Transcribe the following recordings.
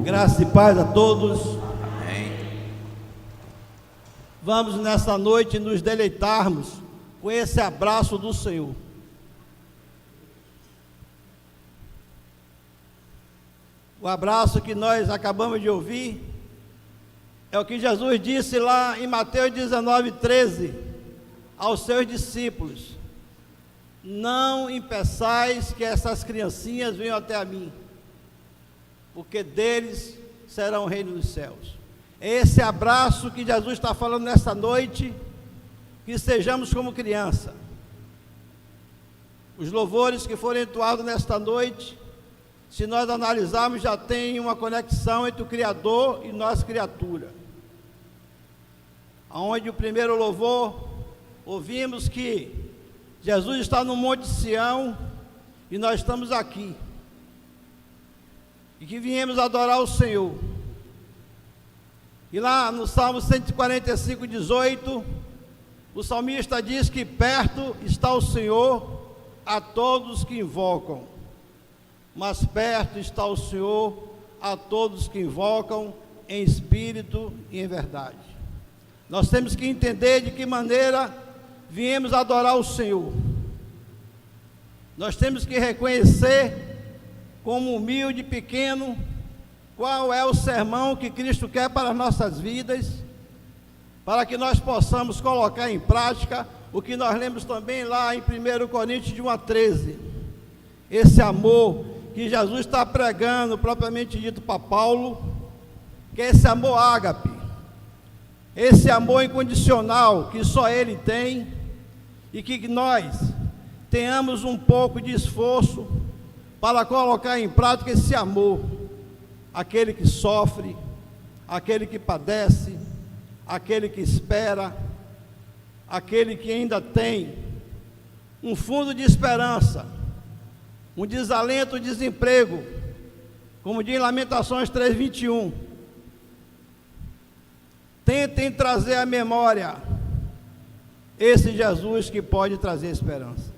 Graça e paz a todos. Amém. Vamos nessa noite nos deleitarmos com esse abraço do Senhor. O abraço que nós acabamos de ouvir é o que Jesus disse lá em Mateus 19:13 aos seus discípulos: não impeçais que essas criancinhas venham até a mim, porque deles será o reino dos céus. É esse abraço que Jesus está falando nessa noite, que sejamos como criança. Os louvores que foram entoados nesta noite, se nós analisarmos, já tem uma conexão entre o Criador e nós, criatura. Onde o primeiro louvor, ouvimos que Jesus está no Monte Sião e nós estamos aqui, e que viemos adorar o Senhor. E lá no Salmo 145:18, o salmista diz que perto está o Senhor a todos que invocam, mas perto está o Senhor a todos que invocam em espírito e em verdade. Nós temos que entender de que maneira viemos adorar o Senhor. Nós temos que reconhecer, como humilde e pequeno, qual é o sermão que Cristo quer para as nossas vidas, para que nós possamos colocar em prática o que nós lemos também lá em 1 Coríntios 1:13. Esse amor que Jesus está pregando, propriamente dito para Paulo, que é esse amor ágape, esse amor incondicional que só Ele tem, e que nós tenhamos um pouco de esforço para colocar em prática esse amor, aquele que sofre, aquele que padece, aquele que espera, aquele que ainda tem um fundo de esperança, um desalento, desemprego, como diz em Lamentações 3:21. Tentem trazer à memória esse Jesus que pode trazer esperança,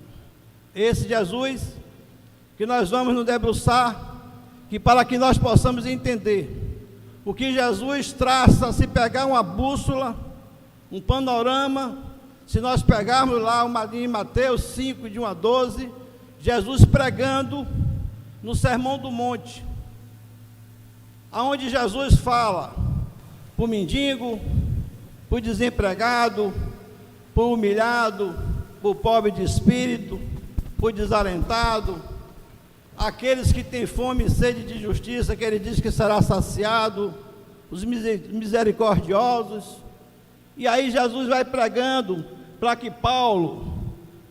esse Jesus que nós vamos nos debruçar, que para que nós possamos entender o que Jesus traça, se pegar uma bússola, um panorama, se nós pegarmos lá em Mateus 5, de 1-12, Jesus pregando no Sermão do Monte, aonde Jesus fala para o mendigo, para o desempregado, para o humilhado, para o pobre de espírito, para o desalentado, aqueles que têm fome e sede de justiça, que ele diz que será saciado, os misericordiosos. E aí Jesus vai pregando para que Paulo,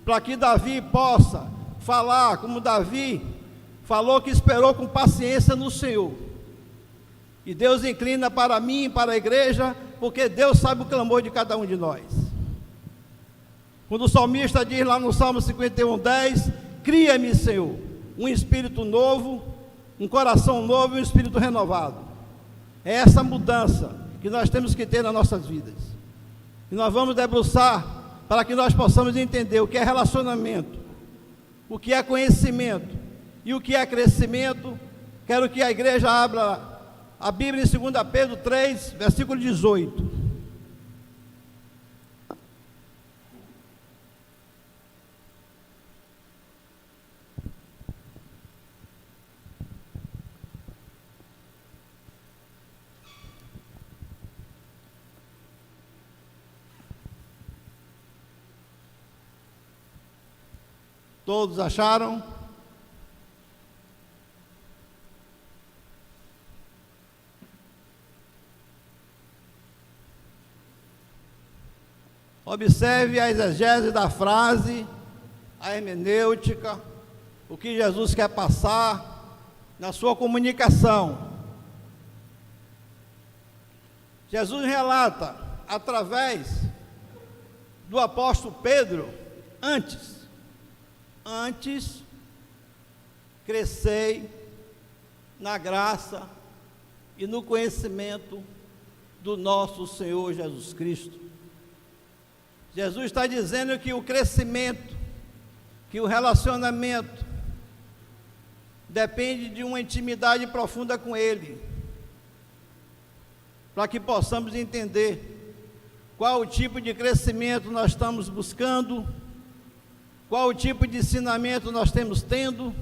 para que Davi possa falar como Davi falou, que esperou com paciência no Senhor. E Deus inclina para mim, para a igreja, porque Deus sabe o clamor de cada um de nós. Quando o salmista diz lá no Salmo 51:10, cria-me, Senhor, um espírito novo, um coração novo e um espírito renovado. É essa mudança que nós temos que ter nas nossas vidas. E nós vamos debruçar para que nós possamos entender o que é relacionamento, o que é conhecimento e o que é crescimento. Quero que a igreja abra a Bíblia em 2 Pedro 3, versículo 18. Todos acharam? Observe a exegese da frase, a hermenêutica, o que Jesus quer passar na sua comunicação. Jesus relata, através do apóstolo Pedro, antes, crescei na graça e no conhecimento do nosso Senhor Jesus Cristo. Jesus está dizendo que o crescimento, que o relacionamento depende de uma intimidade profunda com Ele. para que possamos entender qual o tipo de crescimento nós estamos buscando, qual o tipo de ensinamento nós temos tendo,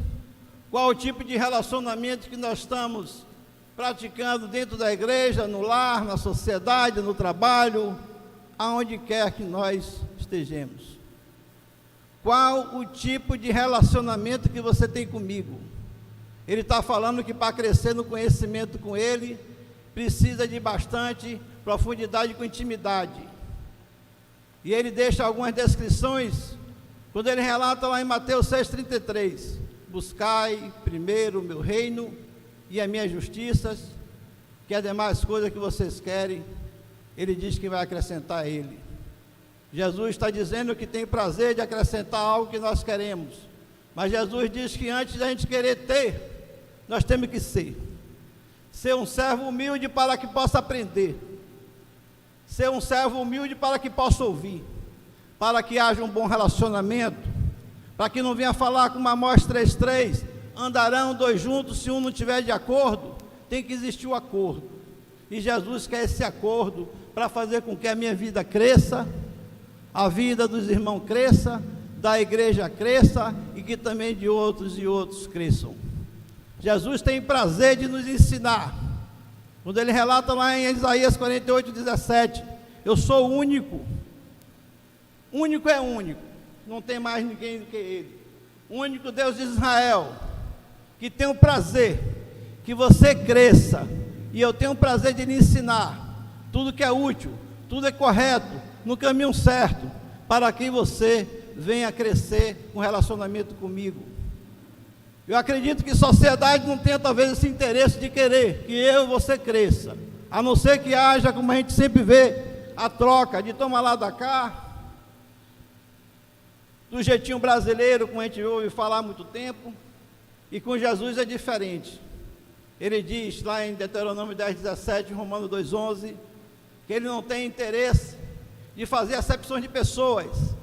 qual o tipo de relacionamento que nós estamos praticando dentro da igreja, no lar, na sociedade, no trabalho, aonde quer que nós estejamos. Qual o tipo de relacionamento que você tem comigo? Ele está falando que para crescer no conhecimento com Ele, precisa de bastante profundidade com intimidade. E ele deixa algumas descrições, quando ele relata lá em Mateus 6,33, buscai primeiro o meu reino e as minhas justiças, que as demais coisas que vocês querem, ele diz que vai acrescentar a ele. Jesus está dizendo que tem prazer de acrescentar algo que nós queremos, mas Jesus diz que antes da gente querer ter, nós temos que ser um servo humilde para que possa aprender, ser um servo humilde para que possa ouvir, para que haja um bom relacionamento, para que não venha falar com Amós 3,3, andarão dois juntos, se um não estiver de acordo, tem que existir o acordo, e Jesus quer esse acordo, para fazer com que a minha vida cresça, a vida dos irmãos cresça, da igreja cresça, e que também de outros e outros cresçam. Jesus tem prazer de nos ensinar, quando ele relata lá em Isaías 48,17, eu sou único, único é único, não tem mais ninguém do que ele, o único Deus de Israel, que tem o prazer que você cresça, e eu tenho o prazer de lhe ensinar tudo que é útil, tudo é correto, no caminho certo, para que você venha crescer com relacionamento comigo. Eu acredito que sociedade não tenha talvez esse interesse de querer que eu e você cresça, a não ser que haja, como a gente sempre vê, a troca de toma lá da cá, do jeitinho brasileiro, como a gente ouve falar há muito tempo. E com Jesus é diferente. Ele diz lá em Deuteronômio 10,17, Romanos 2,11, que ele não tem interesse de fazer acepções de pessoas.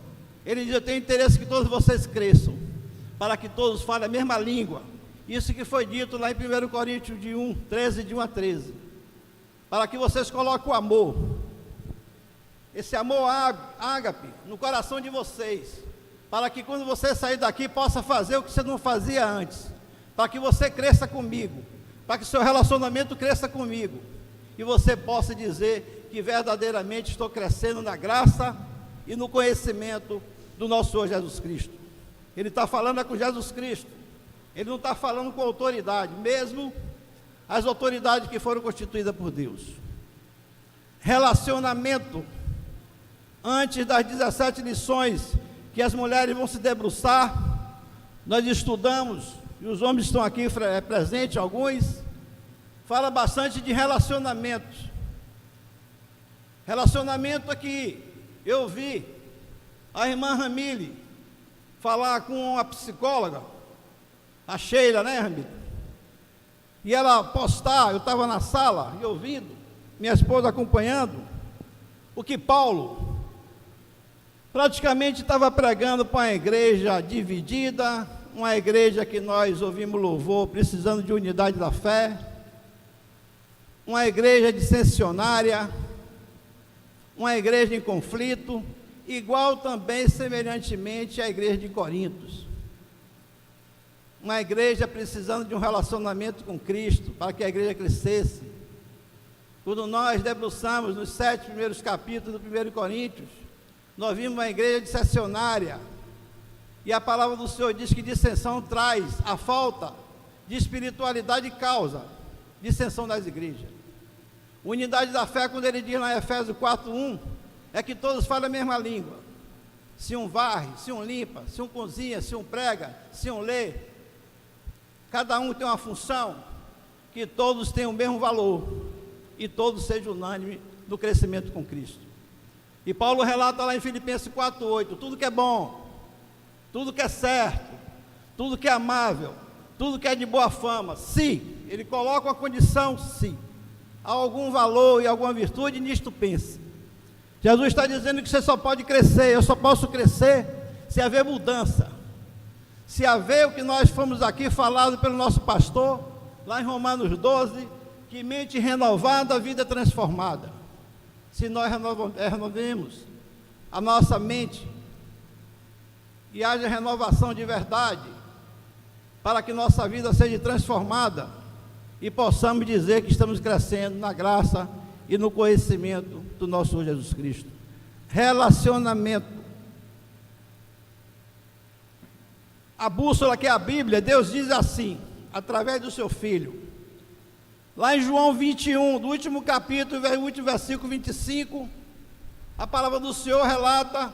Ele diz, eu tenho interesse que todos vocês cresçam, para que todos falem a mesma língua. Isso que foi dito lá em 1 Coríntios 13, de 1 a 13. Para que vocês coloquem o amor, esse amor ágape, no coração de vocês, para que quando você sair daqui, possa fazer o que você não fazia antes, para que você cresça comigo, para que seu relacionamento cresça comigo, e você possa dizer que verdadeiramente estou crescendo na graça e no conhecimento do nosso Senhor Jesus Cristo. Ele está falando com Jesus Cristo, ele não está falando com autoridade, mesmo as autoridades que foram constituídas por Deus. Relacionamento, antes das 17 lições que as mulheres vão se debruçar, nós estudamos, e os homens estão aqui presentes, alguns, fala bastante de relacionamentos. Relacionamento aqui, eu vi a irmã Ramile falar com a psicóloga, a Sheila, né, Ramile? E ela postar, eu estava na sala e ouvindo, minha esposa acompanhando, o que Paulo praticamente estava pregando para uma igreja dividida, uma igreja que nós ouvimos louvor, precisando de unidade da fé, uma igreja dissensionária, uma igreja em conflito, igual também, semelhantemente, à igreja de Corintos. Uma igreja precisando de um relacionamento com Cristo, para que a igreja crescesse. Quando nós debruçamos nos 7 primeiros capítulos do 1 Coríntios, nós vimos uma igreja dissensionária, e a palavra do Senhor diz que dissensão traz a falta de espiritualidade e causa dissensão das igrejas. Unidade da fé, quando ele diz lá em Efésios 4:1, é que todos falam a mesma língua. Se um varre, se um limpa, se um cozinha, se um prega, se um lê, cada um tem uma função, que todos tenham o mesmo valor, e todos sejam unânimes no crescimento com Cristo. E Paulo relata lá em Filipenses 4:8, tudo que é bom, tudo que é certo, tudo que é amável, tudo que é de boa fama, se, ele coloca uma condição, se há algum valor e alguma virtude, nisto pense. Jesus está dizendo que você só pode crescer, eu só posso crescer se haver mudança, se haver o que nós fomos aqui falado pelo nosso pastor, lá em Romanos 12, que Que mente renovada, vida transformada. Se nós renovemos a nossa mente e haja renovação de verdade, para que nossa vida seja transformada e possamos dizer que estamos crescendo na graça e no conhecimento do nosso Senhor Jesus Cristo. Relacionamento. A bússola que é a Bíblia, Deus diz assim, através do seu Filho. Lá em João 21, do último capítulo, do último versículo 25, a palavra do Senhor relata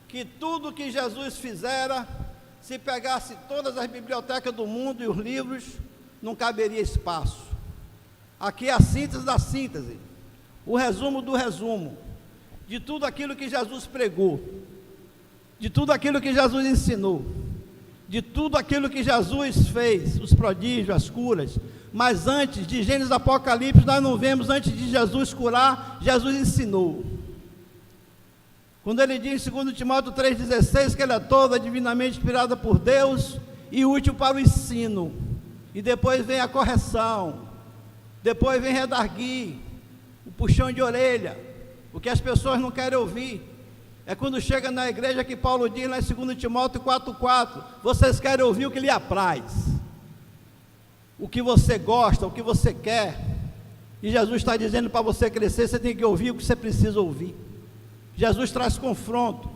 que tudo que Jesus fizera, se pegasse todas as bibliotecas do mundo e os livros, não caberia espaço. Aqui é a síntese da síntese, o resumo do resumo, de tudo aquilo que Jesus pregou, de tudo aquilo que Jesus ensinou, de tudo aquilo que Jesus fez, os prodígios, as curas. Mas antes de Gênesis e Apocalipse, nós não vemos, antes de Jesus curar, Jesus ensinou. Quando ele diz em 2 Timóteo 3,16, que ele é toda divinamente inspirada por Deus e útil para o ensino, e depois vem a correção, depois vem redarguir, o puxão de orelha, o que as pessoas não querem ouvir. É quando chega na igreja que Paulo diz lá em 2 Timóteo 4,4, vocês querem ouvir o que lhe apraz, o que você gosta, o que você quer, e Jesus está dizendo para você crescer, você tem que ouvir o que você precisa ouvir. Jesus traz confronto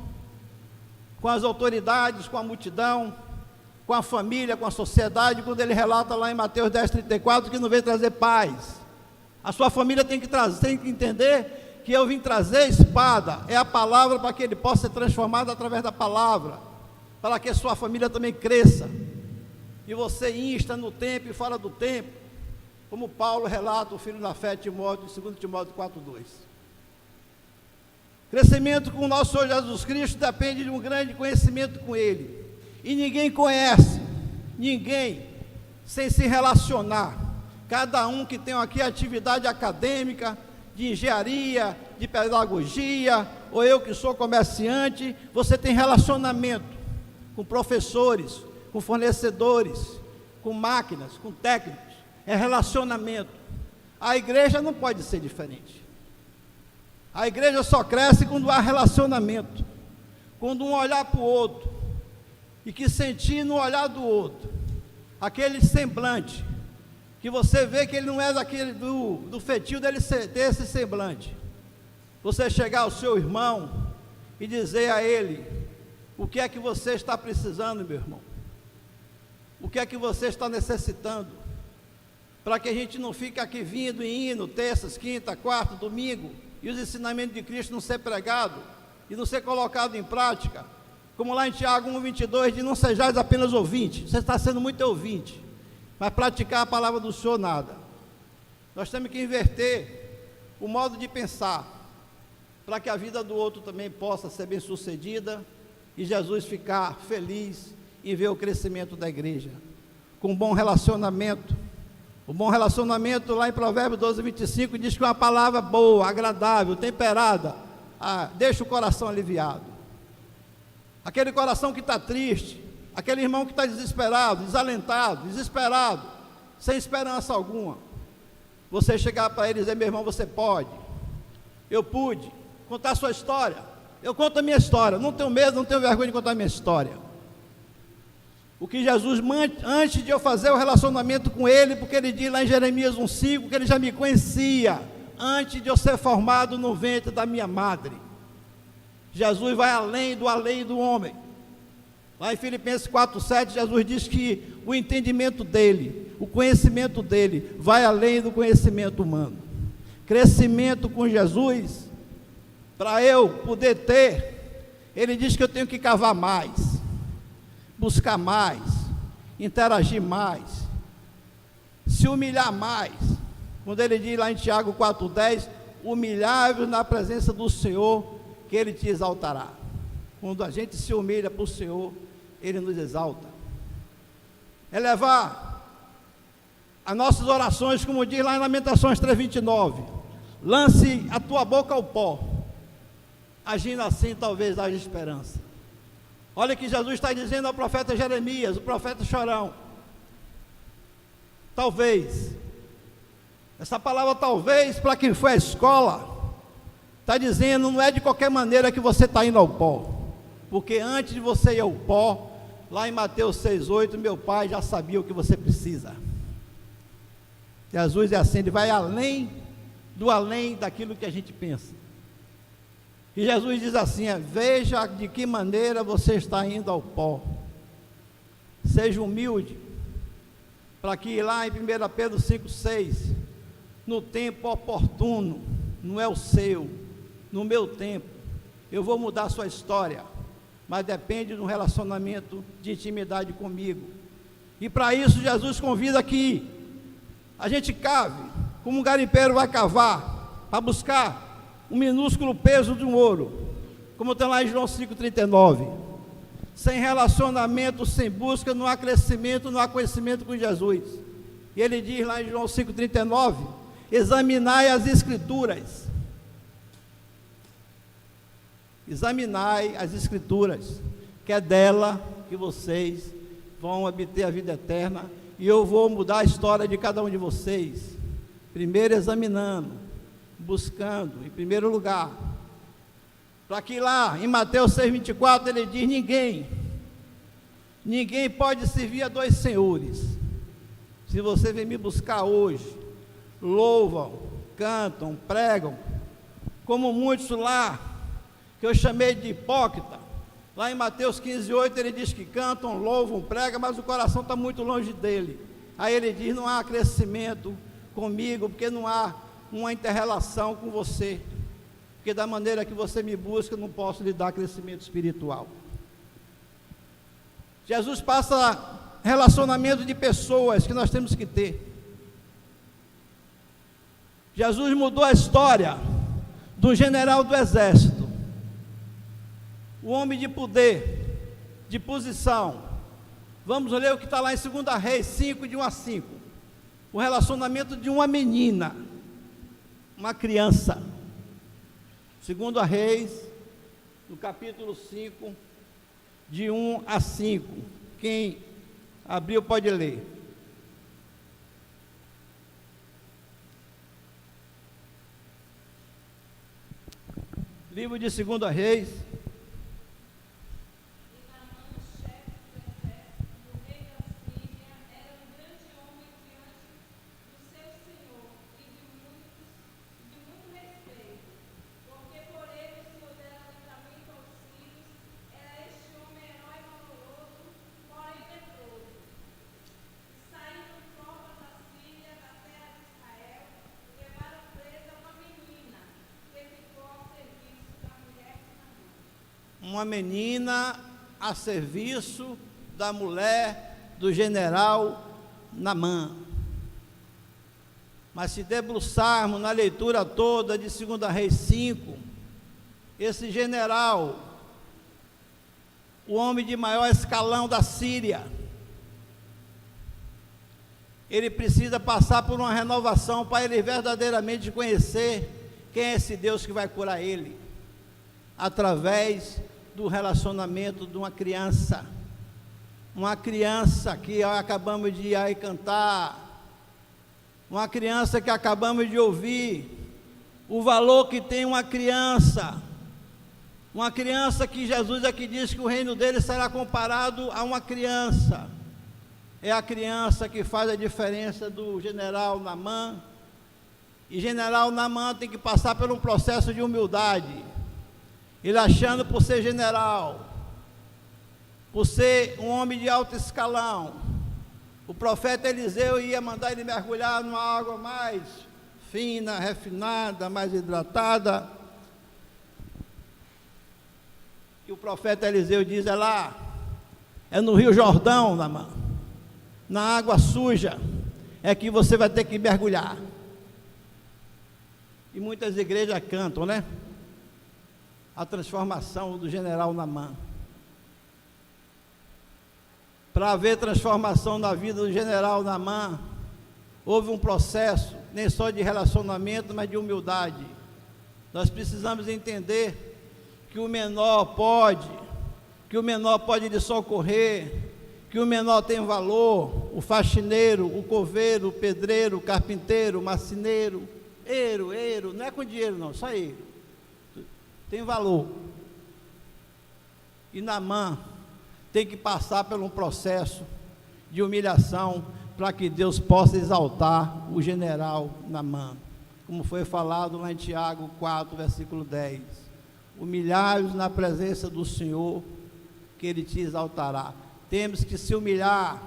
com as autoridades, com a multidão, com a família, com a sociedade, quando ele relata lá em Mateus 10,34, que não veio trazer paz. A sua família tem que entender que eu vim trazer espada, é a palavra, para que ele possa ser transformado através da palavra, para que a sua família também cresça, e você insta no tempo e fora do tempo, como Paulo relata, o filho da fé, Timóteo, 2 Timóteo 4,2. Crescimento com o nosso Senhor Jesus Cristo depende de um grande conhecimento com Ele, e ninguém conhece, ninguém, sem se relacionar. Cada um que tem aqui atividade acadêmica, de engenharia, de pedagogia, ou eu que sou comerciante, você tem relacionamento com professores, com fornecedores, com máquinas, com técnicos, é relacionamento. A igreja não pode ser diferente. A igreja só cresce quando há relacionamento, quando um olhar para o outro, e que sentir no olhar do outro, aquele semblante, que você vê que ele não é daquele do feitio dele ter esse semblante. Você chegar ao seu irmão e dizer a ele, o que é que você está precisando, meu irmão? O que é que você está necessitando? Para que a gente não fique aqui vindo e indo, terças, quinta, quarta, domingo, e os ensinamentos de Cristo não ser pregado e não ser colocado em prática, como lá em Tiago 1,22, de não sejais apenas ouvinte. Você está sendo muito ouvinte, mas praticar a palavra do Senhor, nada. Nós temos que inverter o modo de pensar, para que a vida do outro também possa ser bem sucedida, e Jesus ficar feliz em ver o crescimento da igreja, com um bom relacionamento. O bom relacionamento, lá em Provérbios 12,25, diz que uma palavra boa, agradável, temperada, deixa o coração aliviado. Aquele coração que está triste, aquele irmão que está desesperado, desalentado, desesperado, sem esperança alguma, você chegar para ele e dizer, meu irmão, você pode, eu pude, contar a sua história, eu conto a minha história, não tenho medo, não tenho vergonha de contar a minha história. O que Jesus, antes de eu fazer o relacionamento com ele, porque ele diz lá em Jeremias 1,5, que ele já me conhecia, antes de eu ser formado no ventre da minha madre. Jesus vai além do homem. Lá em Filipenses 4,7, Jesus diz que o entendimento dele, o conhecimento dele, vai além do conhecimento humano. Crescimento com Jesus, para eu poder ter, ele diz que eu tenho que cavar mais, buscar mais, interagir mais, se humilhar mais. Quando ele diz lá em Tiago 4,10, humilhai-vos na presença do Senhor, que Ele te exaltará. Quando a gente se humilha para o Senhor, Ele nos exalta. Elevar as nossas orações, como diz lá em Lamentações 3,29, lance a tua boca ao pó, agindo assim talvez haja esperança. Olha que Jesus está dizendo ao profeta Jeremias, o profeta chorão, talvez Essa palavra talvez, para quem foi à escola, está dizendo, não é de qualquer maneira que você está indo ao pó. Porque antes de você ir ao pó, lá em Mateus 6,8, meu pai já sabia o que você precisa. Jesus é assim, ele vai além daquilo que a gente pensa. E Jesus diz assim, veja de que maneira você está indo ao pó. Seja humilde, para que lá em 1 Pedro 5,6, no tempo oportuno, não é o seu, no meu tempo, eu vou mudar a sua história, mas depende de um relacionamento de intimidade comigo. E para isso Jesus convida que a gente cave, como um garimpeiro vai cavar, para buscar um minúsculo peso de um ouro, como está lá em João 5,39. Sem relacionamento, sem busca, não há crescimento, não há conhecimento com Jesus. E ele diz lá em João 5,39, examinai as Escrituras. Examinai as Escrituras, que é dela que vocês vão obter a vida eterna, e eu vou mudar a história de cada um de vocês, primeiro examinando, buscando, em primeiro lugar, para que lá em Mateus 6,24 ele diz, ninguém pode servir a dois senhores. Se você vem me buscar hoje, louvam, cantam, pregam, como muitos lá, que eu chamei de hipócrita, lá em Mateus 15,8 ele diz que cantam, louvam, pregam, mas o coração está muito longe dele. Aí ele diz, não há crescimento comigo, porque não há uma inter-relação com você, porque da maneira que você me busca, não posso lhe dar crescimento espiritual. Jesus passa relacionamento de pessoas que nós temos que ter. Jesus mudou a história do general do exército, o homem de poder, de posição. Vamos ler o que está lá em 2 Reis 5, de 1 a 5. O relacionamento de uma menina, uma criança. 2 Reis, no capítulo 5, de 1 a 5. Quem abriu pode ler. Livro de 2 Reis. Uma menina a serviço da mulher do general Naamã. Mas se debruçarmos na leitura toda de 2 Reis 5, esse general, o homem de maior escalão da Síria, ele precisa passar por uma renovação para ele verdadeiramente conhecer quem é esse Deus que vai curar ele, através do relacionamento de uma criança que acabamos de ir aí cantar, uma criança que acabamos de ouvir, o valor que tem uma criança que Jesus aqui diz que o reino dele será comparado a uma criança. É a criança que faz a diferença do general Naamã, e general Naamã tem que passar por um processo de humildade. Ele achando por ser general, por ser um homem de alto escalão, o profeta Eliseu ia mandar ele mergulhar numa água mais fina, refinada, mais hidratada. E o profeta Eliseu diz, é no Rio Jordão, na água suja, é que você vai ter que mergulhar. E muitas igrejas cantam, né? A transformação do general Naamã. Para haver transformação na vida do general Naamã, houve um processo, nem só de relacionamento, mas de humildade. Nós precisamos entender que o menor pode lhe socorrer, que o menor tem valor, o faxineiro, o coveiro, o pedreiro, o carpinteiro, o marceneiro, eiro, não é com dinheiro não, só eiro, tem valor. E Naamã tem que passar por um processo de humilhação para que Deus possa exaltar o general Naamã, como foi falado lá em Tiago 4, versículo 10. Humilhai-vos na presença do Senhor, que Ele te exaltará. Temos que se humilhar.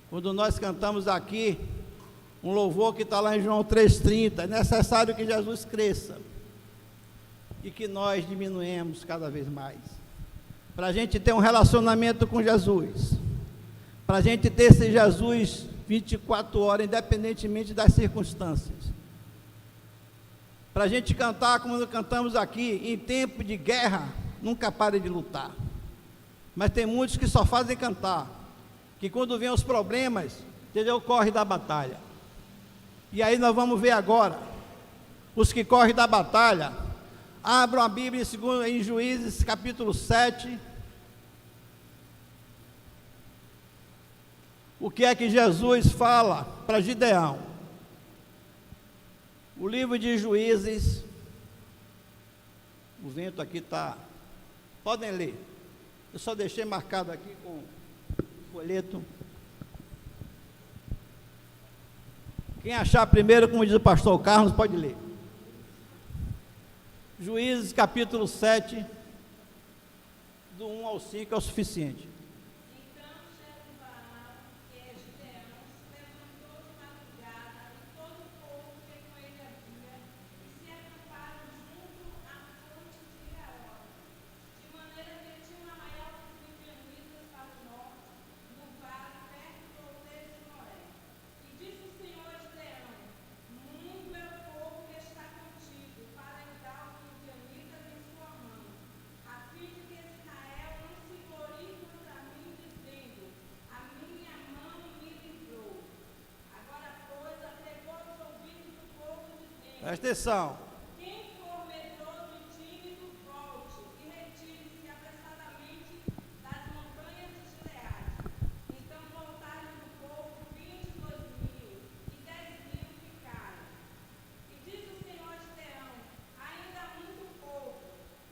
Quando nós cantamos aqui, um louvor que está lá em João 3,30, é necessário que Jesus cresça e que nós diminuemos cada vez mais. Para a gente ter um relacionamento com Jesus, para a gente ter esse Jesus 24 horas, independentemente das circunstâncias. Para a gente cantar como nós cantamos aqui, em tempo de guerra, nunca pare de lutar. Mas tem muitos que só fazem cantar, que quando vem os problemas, entendeu? Corre da batalha. E aí nós vamos ver agora, os que correm da batalha. Abram a Bíblia em Juízes capítulo 7. O que é que Jesus fala para Gideão? O livro de Juízes, o vento aqui está, podem ler, eu só deixei marcado aqui com o folheto. Quem achar primeiro, como diz o pastor Carlos, pode ler. Juízes capítulo 7, do 1 ao 5 é o suficiente. Presta atenção. Quem for medroso e tímido, volte e retire-se apressadamente das montanhas de Gileade. Então voltaram do povo 22.000 e 10.000 ficaram. E diz o Senhor de Gideão: ainda há muito povo,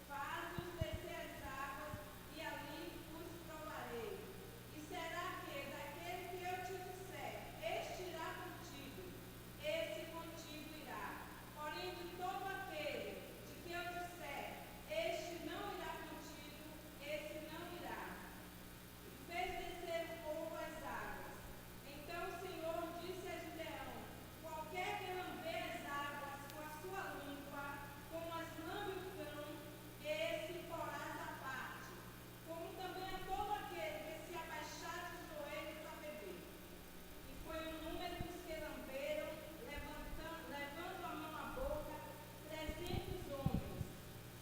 faz-os descer as águas e ali os provarei. E será que daquele que eu te disser, este irá contigo, esse contigo irá. Porém, de todo aquele de que eu disser, este não irá contigo, esse não irá. E fez descer o povo às águas. Então o Senhor disse a Gideão: qualquer que lamber as águas com a sua língua, como as lambe o cão, esse porás à parte. Como também a todo aquele que se abaixar de joelhos a beber. E foi o número dos que lamberam, levando a mão à boca, 300 homens.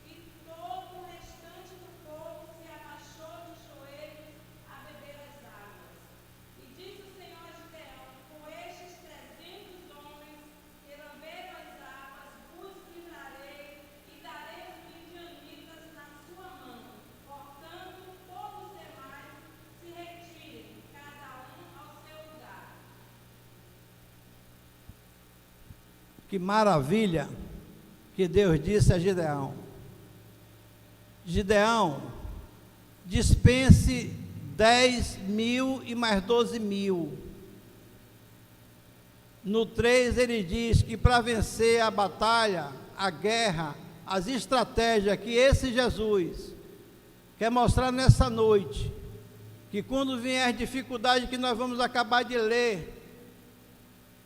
E todo o restante do povo se abaixou de joelhos a beber as águas. E disse o Senhor a Gideão: com estes 300 homens que lamberam as águas, vos livrarei e darei os midianitas na sua mão. Portanto, todos os demais se retirem, cada um ao seu lugar. Que maravilha que Deus disse a Gideão. Gideão, dispense 10.000 e mais 12.000. No 3 ele diz que para vencer a batalha, a guerra, as estratégias que esse Jesus quer mostrar nessa noite, que quando vier as dificuldades que nós vamos acabar de ler,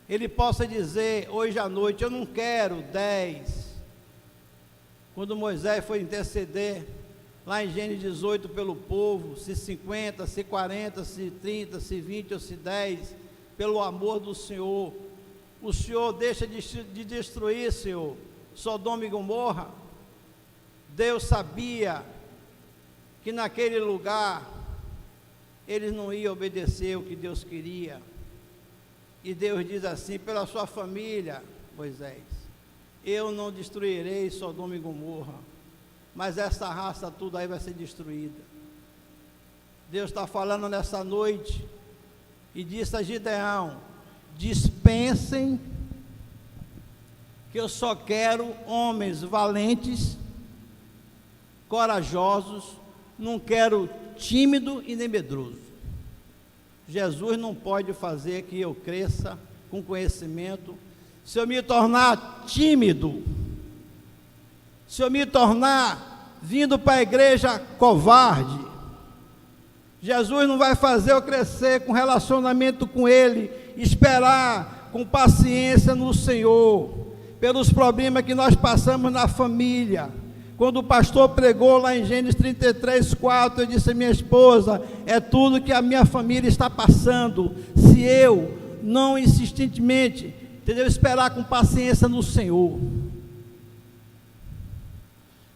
ele possa dizer hoje à noite: eu não quero 10. Quando Moisés foi interceder lá em Gênesis 18 pelo povo, se 50, se 40, se 30, se 20 ou se 10, pelo amor do Senhor, o Senhor deixa de destruir, Senhor, Sodoma e Gomorra. Deus sabia que naquele lugar eles não iam obedecer o que Deus queria. E Deus diz assim: pela sua família, Moisés, eu não destruirei Sodoma e Gomorra, mas essa raça toda aí vai ser destruída. Deus está falando nessa noite e disse a Gideão: dispensem, que eu só quero homens valentes, corajosos, não quero tímido e nem medroso. Jesus não pode fazer que eu cresça com conhecimento se eu me tornar tímido, se eu me tornar vindo para a igreja covarde. Jesus não vai fazer eu crescer com relacionamento com Ele, esperar com paciência no Senhor, pelos problemas que nós passamos na família. Quando o pastor pregou lá em Gênesis 33:4, eu disse à minha esposa: é tudo que a minha família está passando. Se eu não insistentemente, entendeu, esperar com paciência no Senhor,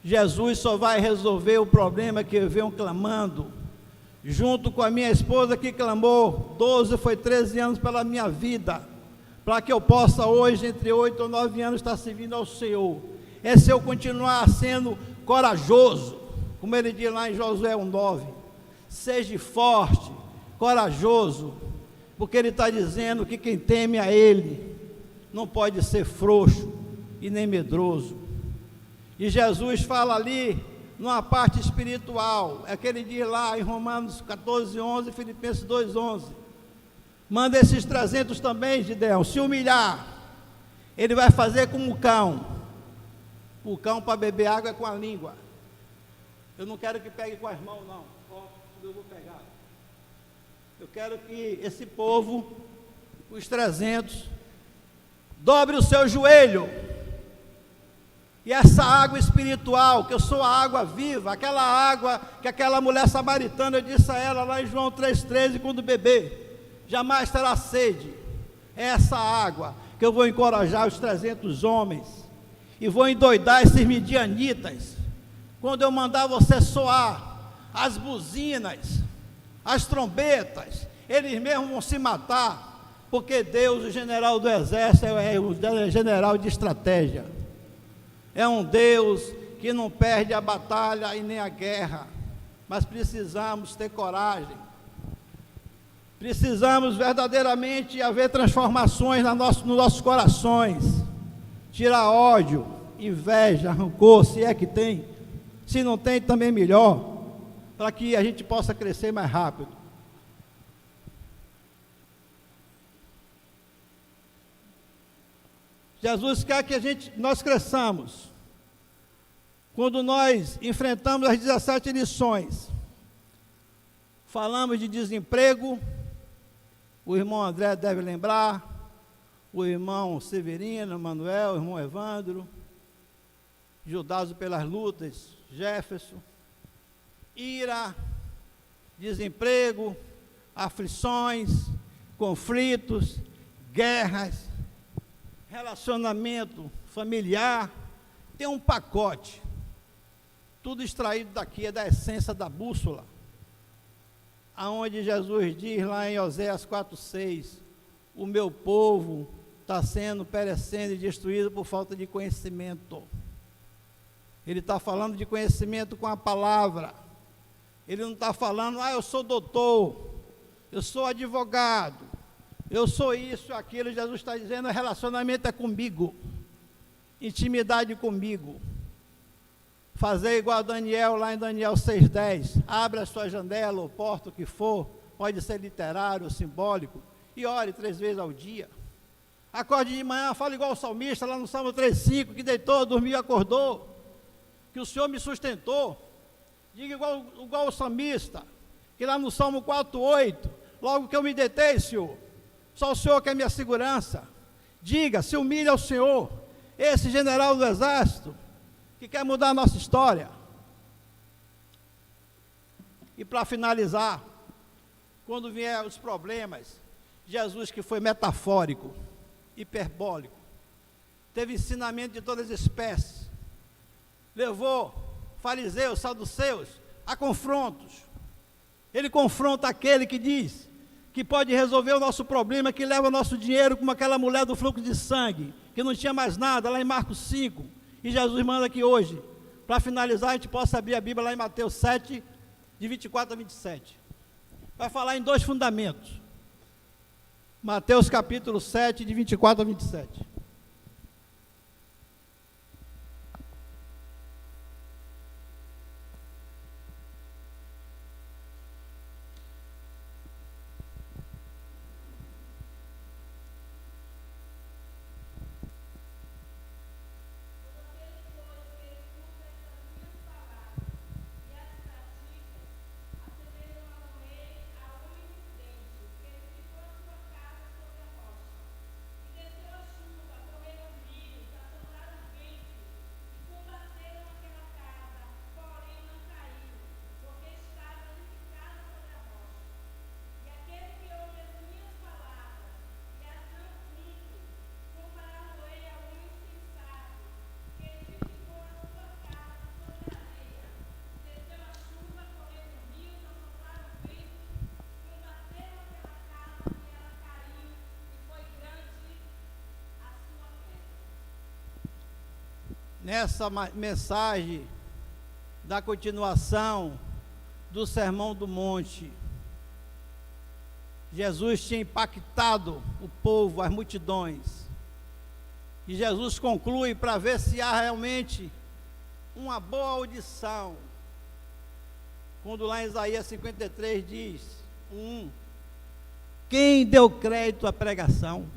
Jesus só vai resolver o problema que eu venho clamando, junto com a minha esposa que clamou 13 anos pela minha vida, para que eu possa hoje, entre 8 ou 9 anos, estar servindo ao Senhor. É se eu continuar sendo corajoso, como ele diz lá em Josué 1:9, seja forte, corajoso, porque ele está dizendo que quem teme a Ele não pode ser frouxo e nem medroso. E Jesus fala ali, numa parte espiritual, é que ele diz lá em Romanos 14:11, Filipenses 2:11, manda esses 300 também, Gideão, se humilhar, ele vai fazer como o cão para beber água é com a língua. Eu não quero que pegue com as mãos, não. Ó, eu vou pegar. Eu quero que esse povo, os 300, dobre o seu joelho. E essa água espiritual, que eu sou a água viva, aquela água que aquela mulher samaritana, eu disse a ela lá em João 3,13, quando beber, jamais terá sede. É essa água que eu vou encorajar os 300 homens, e vou endoidar esses midianitas, quando eu mandar você soar as buzinas, as trombetas, eles mesmos vão se matar, porque Deus, o general do exército, é o general de estratégia, é um Deus que não perde a batalha e nem a guerra, mas precisamos ter coragem, precisamos verdadeiramente haver transformações nos nossos corações, tirar ódio, inveja, rancor, se é que tem, se não tem também melhor, para que a gente possa crescer mais rápido. Jesus quer que nós cresçamos. Quando nós enfrentamos as 17 lições, falamos de desemprego, o irmão André deve lembrar, o irmão Severino, Manuel, o irmão Evandro, Judaso pelas lutas, Jefferson, ira, desemprego, aflições, conflitos, guerras, relacionamento familiar, tem um pacote, tudo extraído daqui, é da essência da bússola, aonde Jesus diz lá em Oséias 4:6, o meu povo está sendo perecendo e destruído por falta de conhecimento. Ele está falando de conhecimento com a palavra. Ele não está falando, eu sou doutor, eu sou advogado, eu sou isso, aquilo. Jesus está dizendo, relacionamento é comigo, intimidade comigo. Fazer igual a Daniel, lá em Daniel 6:10, abre a sua janela ou porta, o que for, pode ser literário ou simbólico, e ore 3 vezes ao dia. Acorde de manhã, fala igual o salmista, lá no Salmo 3:5, que deitou, dormiu, acordou, que o Senhor me sustentou. Diga igual o salmista, que lá no Salmo 4:8, logo que eu me deitei, Senhor, só o Senhor que é minha segurança. Diga, se humilhe ao Senhor, esse general do exército, que quer mudar a nossa história. E para finalizar, quando vier os problemas, Jesus, que foi metafórico, hiperbólico, teve ensinamento de todas as espécies, levou fariseus, saduceus a confrontos. Ele confronta aquele que diz que pode resolver o nosso problema, que leva o nosso dinheiro, como aquela mulher do fluxo de sangue, que não tinha mais nada, lá em Marcos 5, e Jesus manda que hoje, para finalizar, a gente possa abrir a Bíblia lá em Mateus 7, de 24 a 27, vai falar em 2 fundamentos. Mateus capítulo 7, de 24 a 27. Nessa mensagem da continuação do Sermão do Monte, Jesus tinha impactado o povo, as multidões, e Jesus conclui para ver se há realmente uma boa audição, quando lá em Isaías 53 diz, quem deu crédito à pregação?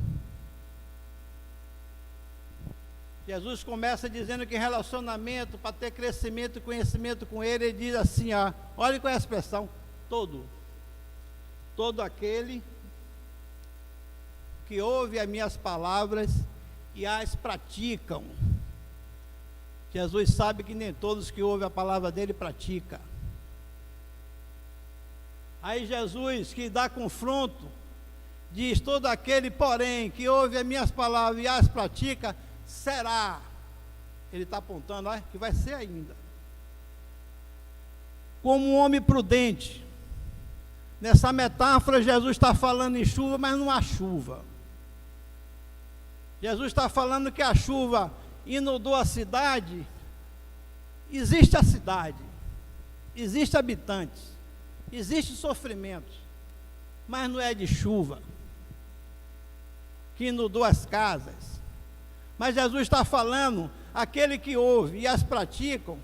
Jesus começa dizendo que relacionamento, para ter crescimento e conhecimento com ele diz assim, olha qual é a expressão, todo aquele que ouve as minhas palavras e as praticam. Jesus sabe que nem todos que ouvem a palavra dele praticam. Aí Jesus, que dá confronto, diz, todo aquele, porém, que ouve as minhas palavras e as pratica, será, ele está apontando, que vai ser ainda, como um homem prudente. Nessa metáfora, Jesus está falando em chuva, mas não há chuva. Jesus está falando que a chuva inundou a cidade. Existe a cidade, existe habitantes, existe sofrimento, mas não é de chuva que inundou as casas. Mas Jesus está falando, aquele que ouve e as praticam,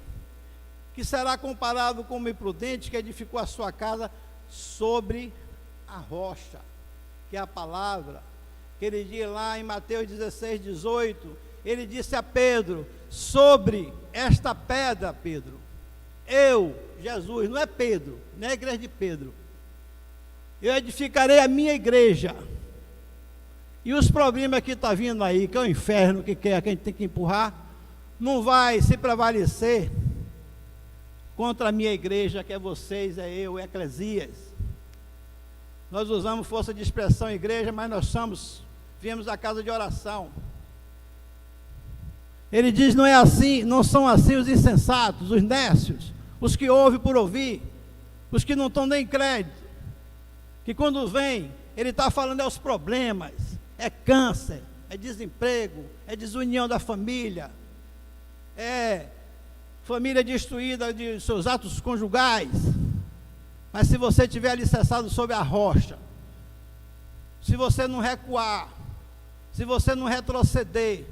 que será comparado com o homem prudente que edificou a sua casa sobre a rocha, que é a palavra, que ele diz lá em Mateus 16, 18, ele disse a Pedro, sobre esta pedra, Pedro, eu, Jesus, não é Pedro, não é a igreja de Pedro, eu edificarei a minha igreja. E os problemas que estão vindo aí, que é o inferno, que a gente tem que empurrar, não vai se prevalecer contra a minha igreja, que é vocês, é eu, é Eclesias. Nós usamos força de expressão igreja, mas nós viemos da casa de oração. Ele diz, não é assim, não são assim os insensatos, os nécios, os que ouvem por ouvir, os que não estão nem crédito, que quando vem, ele está falando os problemas, é câncer, é desemprego, é desunião da família, é família destruída de seus atos conjugais. Mas se você estiver alicerçado sobre a rocha, se você não recuar, se você não retroceder,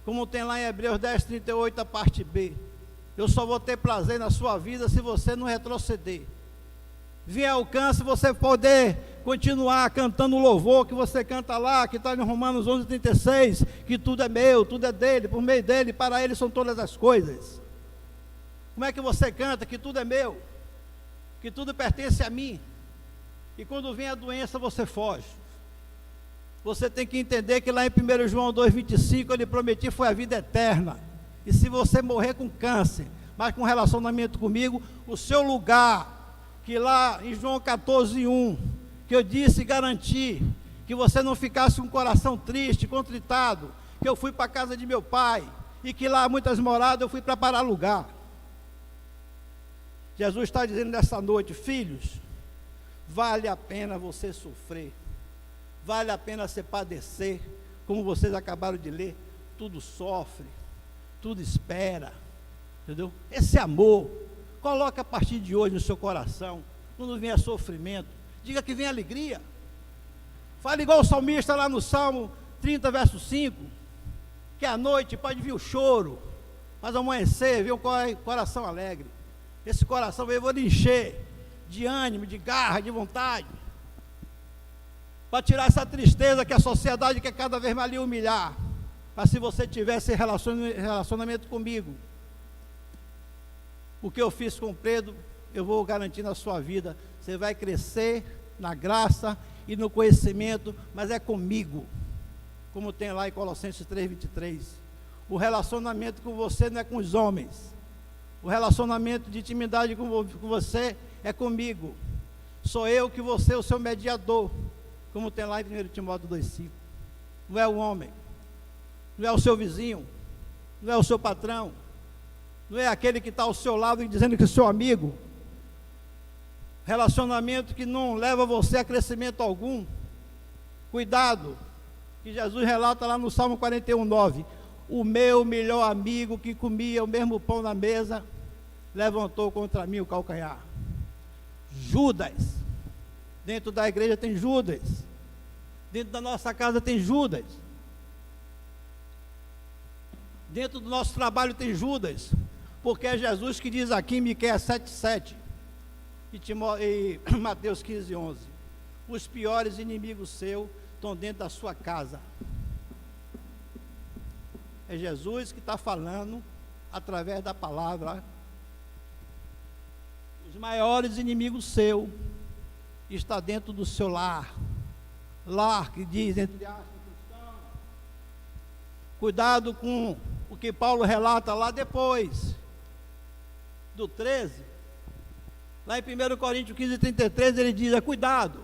como tem lá em Hebreus 10, 38, a parte B, eu só vou ter prazer na sua vida se você não retroceder. Vier alcance, você poder continuar cantando o louvor que você canta lá, que está em Romanos 11, 36, que tudo é meu, tudo é dele, por meio dele, para ele são todas as coisas. Como é que você canta que tudo é meu, que tudo pertence a mim, e quando vem a doença você foge? Você tem que entender que lá em 1 João 2,25 ele prometeu foi a vida eterna, e se você morrer com câncer, mas com relacionamento comigo, o seu lugar, que lá em João 14:1, que eu disse e garanti, que você não ficasse com o coração triste, contritado, que eu fui para a casa de meu pai, e que lá há muitas moradas, eu fui preparar lugar. Jesus está dizendo nessa noite, filhos, vale a pena você sofrer, vale a pena você padecer, como vocês acabaram de ler, tudo sofre, tudo espera, entendeu? Esse amor, coloque a partir de hoje no seu coração, quando vier sofrimento, diga que vem alegria, Fala igual o salmista lá no Salmo 30, verso 5, que à noite pode vir o choro, mas ao amanhecer vem o coração alegre. Esse coração eu vou lhe encher de ânimo, de garra, de vontade, para tirar essa tristeza que a sociedade quer cada vez mais lhe humilhar. Mas se você tivesse relacionamento comigo, o que eu fiz com o Pedro, eu vou garantir na sua vida. Você vai crescer na graça e no conhecimento, mas é comigo, como tem lá em Colossenses 3:23. O relacionamento com você não é com os homens, o relacionamento de intimidade com você é comigo. Sou eu que vou ser o seu mediador, como tem lá em 1 Timóteo 2:5. Não é o homem, não é o seu vizinho, não é o seu patrão, não é aquele que está ao seu lado e dizendo que é seu amigo. Relacionamento que não leva você a crescimento algum. Cuidado, que Jesus relata lá no Salmo 41:9. O meu melhor amigo que comia o mesmo pão na mesa, levantou contra mim o calcanhar. Judas. Dentro da igreja tem Judas. Dentro da nossa casa tem Judas. Dentro do nosso trabalho tem Judas. Porque é Jesus que diz aqui em Miqueias 7:7 e Mateus 15:11. Os piores inimigos seus estão dentro da sua casa. É Jesus que está falando através da palavra. Os maiores inimigos seus está dentro do seu lar. Lar que diz entre aspas cristão. Cuidado com o que Paulo relata lá depois do 13. Lá em 1 Coríntios 15:33 ele diz: cuidado,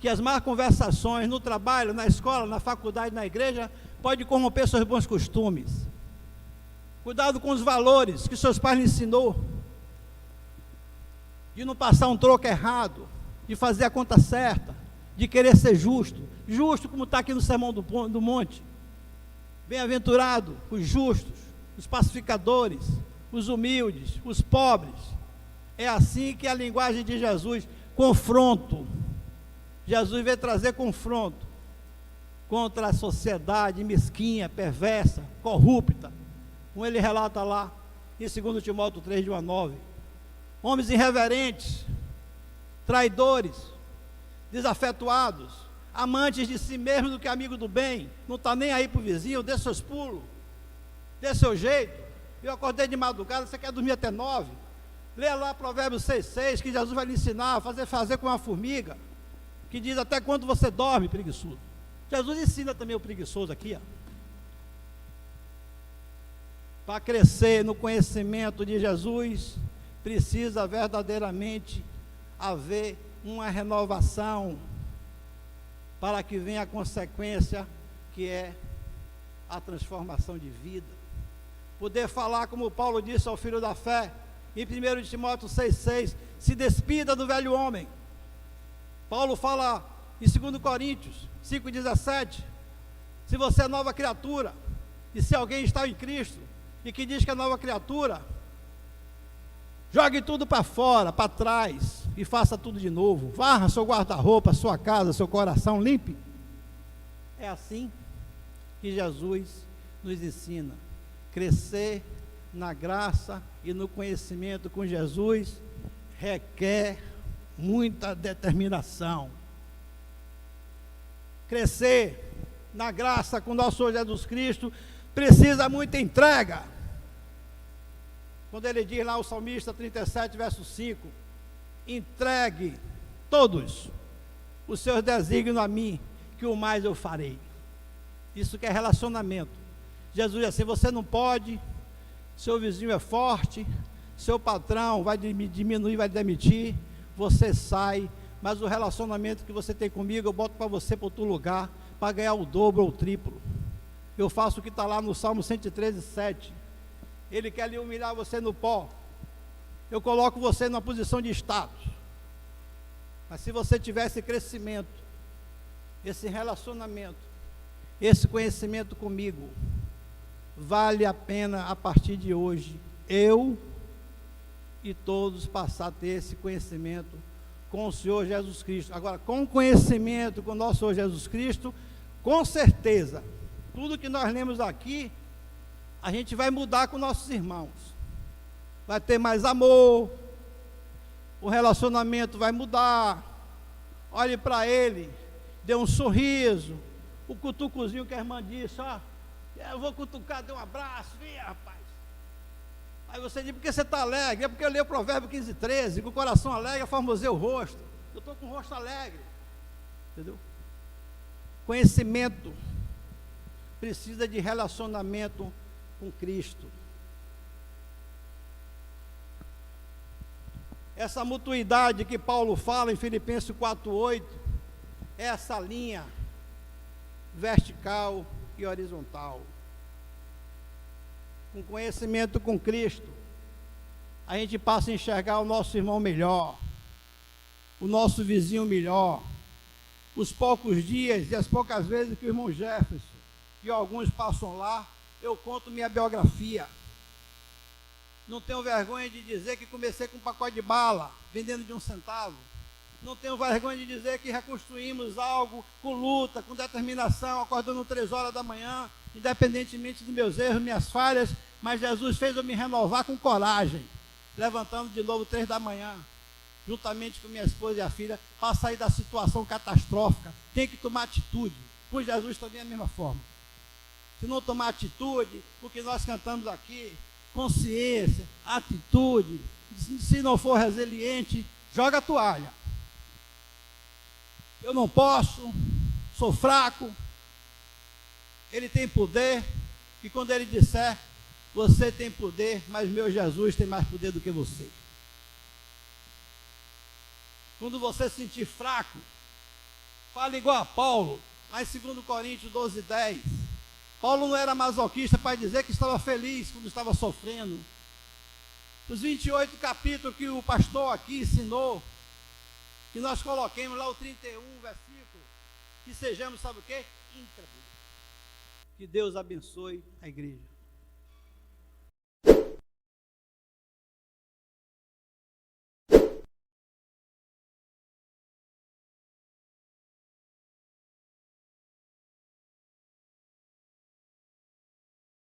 que as más conversações no trabalho, na escola, na faculdade, na igreja, pode corromper seus bons costumes. Cuidado com os valores que seus pais lhe ensinou, de não passar um troco errado, de fazer a conta certa, de querer ser justo, justo como está aqui no Sermão do Monte. Bem-aventurado os justos, os pacificadores, os humildes, os pobres. É assim que é a linguagem de Jesus, confronto. Jesus veio trazer confronto contra a sociedade mesquinha, perversa, corrupta, como ele relata lá em 2 Timóteo 3:1-9. Homens irreverentes, traidores, desafetuados, amantes de si mesmo do que amigo do bem, não está nem aí para o vizinho, dê seus pulos, dê seu jeito. Eu acordei de madrugada, você quer dormir até 9? Leia lá Provérbios 6:6, que Jesus vai lhe ensinar a fazer com uma formiga, que diz até quando você dorme, preguiçoso. Jesus ensina também o preguiçoso aqui, para crescer no conhecimento de Jesus, precisa verdadeiramente haver uma renovação, para que venha a consequência, que é a transformação de vida. Poder falar como Paulo disse ao filho da fé, em 1 Timóteo 6,6, se despida do velho homem. Paulo fala em 2 Coríntios 5,17, se você é nova criatura, e se alguém está em Cristo, e que diz que é nova criatura, jogue tudo para fora, para trás, e faça tudo de novo. Varra seu guarda-roupa, sua casa, seu coração, limpe. É assim que Jesus nos ensina. Crescer na graça e no conhecimento com Jesus requer muita determinação. Crescer na graça com nosso Senhor Jesus Cristo precisa muita entrega. Quando ele diz lá o salmista 37, verso 5, entregue todos os seus desígnios a mim, que o mais eu farei. Isso que é relacionamento. Jesus diz assim: você não pode, seu vizinho é forte, seu patrão vai diminuir, vai demitir, você sai, mas o relacionamento que você tem comigo, eu boto para você para outro lugar, para ganhar o dobro ou o triplo. Eu faço o que está lá no Salmo 113:7. Ele quer lhe humilhar você no pó, eu coloco você numa posição de status. Mas se você tiver esse crescimento, esse relacionamento, esse conhecimento comigo, vale a pena a partir de hoje, eu e todos passar a ter esse conhecimento com o Senhor Jesus Cristo. Agora, com conhecimento com o nosso Senhor Jesus Cristo, com certeza, tudo que nós lemos aqui, a gente vai mudar com nossos irmãos. Vai ter mais amor, o relacionamento vai mudar. Olhe para ele, dê um sorriso, o cutucozinho que a irmã disse, ó, eu vou cutucar, dê um abraço, vem, rapaz. Aí você diz, porque você está alegre? É porque eu li o Provérbio 15:13, com o coração alegre formoseia o rosto. Eu estou com o rosto alegre, entendeu? Conhecimento precisa de relacionamento com Cristo. Essa mutuidade que Paulo fala em Filipenses 4:8 é essa linha vertical e horizontal. Com conhecimento com Cristo, a gente passa a enxergar o nosso irmão melhor, o nosso vizinho melhor. Os poucos dias e as poucas vezes que o irmão Jefferson e alguns passam lá, eu conto minha biografia. Não tenho vergonha de dizer que comecei com um pacote de bala, vendendo de 1 centavo. Não tenho vergonha de dizer que reconstruímos algo com luta, com determinação, acordando 3 horas da manhã, independentemente dos meus erros, minhas falhas, mas Jesus fez eu me renovar com coragem, levantando de novo 3 da manhã, juntamente com minha esposa e a filha, para sair da situação catastrófica. Tem que tomar atitude. Com Jesus também é a mesma forma. Se não tomar atitude, o que nós cantamos aqui, consciência, atitude, se não for resiliente, joga a toalha. Eu não posso, sou fraco. Ele tem poder, e quando ele disser, você tem poder, mas meu Jesus tem mais poder do que você. Quando você se sentir fraco, fale igual a Paulo, lá em 2 Coríntios 12:10. Paulo não era masoquista para dizer que estava feliz quando estava sofrendo. Os 28 capítulos que o pastor aqui ensinou, que nós coloquemos lá o 31 versículo, que sejamos, sabe o quê? Íntegros. Que Deus abençoe a igreja.